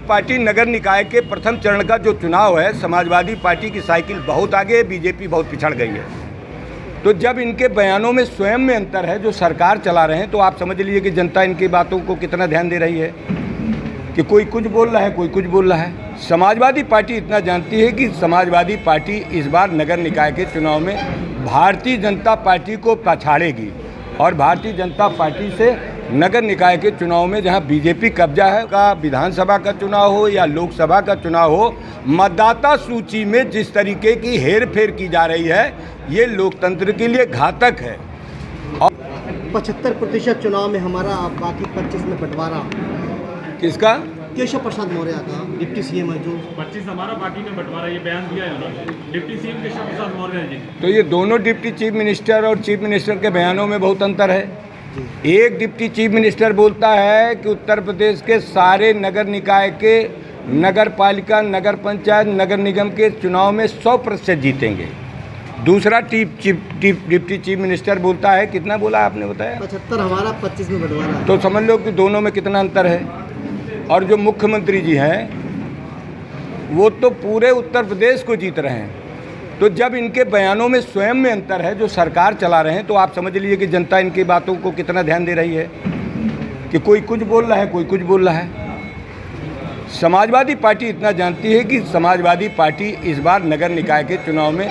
Party नगर निकाय के प्रथम चरण का जो चुनाव है, समाजवादी पार्टी की साइकिल बहुत आगे है, बीजेपी बहुत पिछड़ गई है। तो जब इनके बयानों में स्वयं में अंतर है, जो सरकार चला रहे हैं, तो आप समझ लीजिए कि जनता इनकी बातों को कितना ध्यान दे रही है कि कोई कुछ बोल रहा है, कोई कुछ बोल रहा है। समाजवादी पार्टी इतना जानती है कि समाजवादी पार्टी इस बार नगर निकाय के चुनाव में भारतीय जनता पार्टी को पछाड़ेगी और भारतीय जनता पार्टी से नगर निकाय के चुनाव में जहां बीजेपी कब्जा है, का विधानसभा का चुनाव हो या लोकसभा का चुनाव हो, मतदाता सूची में जिस तरीके की हेरफेर की जा रही है, ये लोकतंत्र के लिए घातक है। 75% चुनाव में हमारा, बाकी 25 में बंटवारा किसका? केशव प्रसाद मौर्य का, डिप्टी सीएम है जो 25 हमारा पार्टी ने बंटवारा, ये बयान दिया है उन्होंने, डिप्टी सीएम केशव प्रसाद मौर्य जी। तो ये दोनों डिप्टी चीफ मिनिस्टर और चीफ मिनिस्टर के बयानों में बहुत अंतर है। एक डिप्टी चीफ मिनिस्टर बोलता है कि उत्तर प्रदेश के सारे नगर निकाय के, नगर पालिका, नगर पंचायत, नगर निगम के चुनाव में 100% जीतेंगे। दूसरा डिप्टी चीफ मिनिस्टर बोलता है, कितना बोला आपने बताया? 75 हमारा, 25 में बंटवारा। तो समझ लो कि दोनों में कितना अंतर है। और जो मुख्यमंत्री जी हैं, वो तो पूरे उत्तर प्रदेश को जीत रहे हैं। तो जब इनके बयानों में स्वयं में अंतर है, जो सरकार चला रहे हैं, तो आप समझ लीजिए कि जनता इनकी बातों को कितना ध्यान दे रही है कि कोई कुछ बोल रहा है, कोई कुछ बोल रहा है। समाजवादी पार्टी इतना जानती है कि समाजवादी पार्टी इस बार नगर निकाय के चुनाव में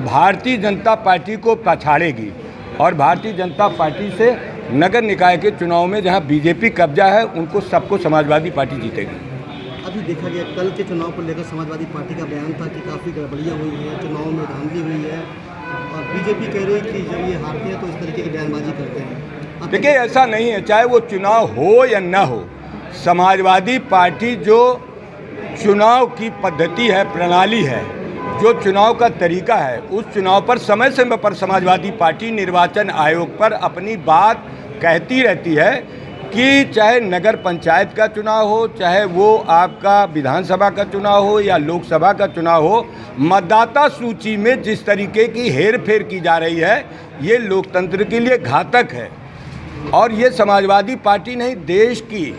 भारतीय जनता पार्टी को पछाड़ेगी और भारतीय जनता पार्टी से नगर निकाय के चुनाव में जहां बीजेपी कब्जा है, उनको सबको समाजवादी पार्टी जीतेगी। अभी देखा गया कल के चुनाव को लेकर समाजवादी पार्टी का बयान था कि काफ़ी गड़बड़ियाँ हुई है, चुनाव में धांधली हुई है और बीजेपी कह रही है कि जब ये हारते हैं तो इस तरीके की बयानबाजी करते हैं। देखिए, ऐसा नहीं है, चाहे वो चुनाव हो या न हो, समाजवादी पार्टी जो चुनाव की पद्धति है, प्रणाली है, जो चुनाव का तरीका है, उस चुनाव पर समय समय पर समाजवादी पार्टी निर्वाचन आयोग पर अपनी बात कहती रहती है कि चाहे नगर पंचायत का चुनाव हो, चाहे वो आपका विधानसभा का चुनाव हो या लोकसभा का चुनाव हो, मतदाता सूची में जिस तरीके की हेरफेर की जा रही है, ये लोकतंत्र के लिए घातक है। और ये समाजवादी पार्टी नहीं, देश की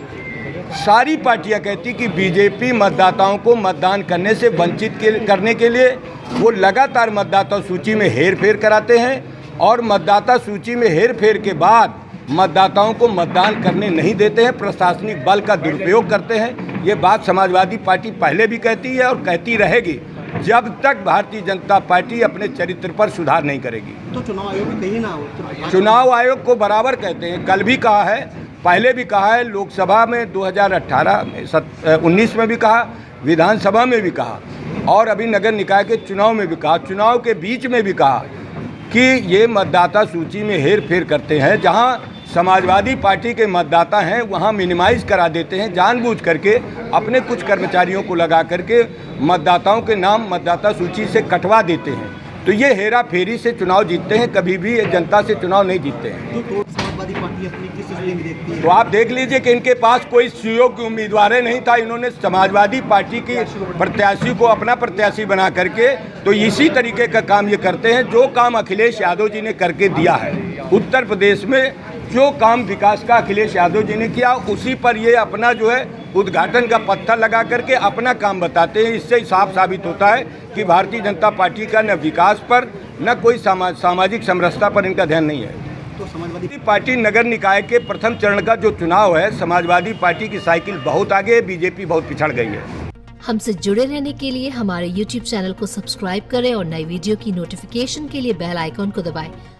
सारी पार्टियां कहती कि बीजेपी मतदाताओं को मतदान करने से वंचित करने के लिए वो लगातार मतदाता सूची में हेरफेर कराते हैं और मतदाता सूची में हेरफेर के बाद मतदाताओं को मतदान करने नहीं देते हैं, प्रशासनिक बल का दुरुपयोग करते हैं। ये बात समाजवादी पार्टी पहले भी कहती है और कहती रहेगी जब तक भारतीय जनता पार्टी अपने चरित्र पर सुधार नहीं करेगी। तो चुनाव आयोग भी कहीं ना हो, चुनाव आयोग को बराबर कहते हैं, कल भी कहा है, पहले भी कहा है, लोकसभा में 2018 में 19 में भी कहा, विधानसभा में भी कहा और अभी नगर निकाय के चुनाव में भी कहा, चुनाव के बीच में भी कहा कि ये मतदाता सूची में हेर फेर करते हैं। जहां समाजवादी पार्टी के मतदाता हैं, वहां मिनिमाइज करा देते हैं, जानबूझ करके अपने कुछ कर्मचारियों को लगा करके मतदाताओं के नाम मतदाता सूची से कटवा देते हैं। तो ये हेरा फेरी से चुनाव जीतते हैं, कभी भी जनता से चुनाव नहीं जीतते हैं। तो समाजवादी पार्टी अपनी किस स्थिति में देखती है? तो आप देख लीजिए कि इनके पास कोई सुयोग्य उम्मीदवार नहीं था, इन्होंने समाजवादी पार्टी की प्रत्याशी को अपना प्रत्याशी बना करके, तो इसी तरीके का काम ये करते हैं जो काम अखिलेश यादव जी ने करके दिया है। उत्तर प्रदेश में जो काम विकास का अखिलेश यादव जी ने किया, उसी पर ये अपना जो है उद्घाटन का पत्थर लगा करके अपना काम बताते हैं। इससे साफ साबित होता है कि भारतीय जनता पार्टी का न विकास पर न कोई सामाजिक समरसता पर इनका ध्यान नहीं है। तो समाजवादी पार्टी नगर निकाय के प्रथम चरण का जो चुनाव है, समाजवादी पार्टी की साइकिल बहुत आगे है, बीजेपी बहुत पिछड़ गई है। हमसे जुड़े रहने के लिए हमारे YouTube चैनल को सब्सक्राइब करें और नई वीडियो की नोटिफिकेशन के लिए बेल आइकॉन को दबाएं।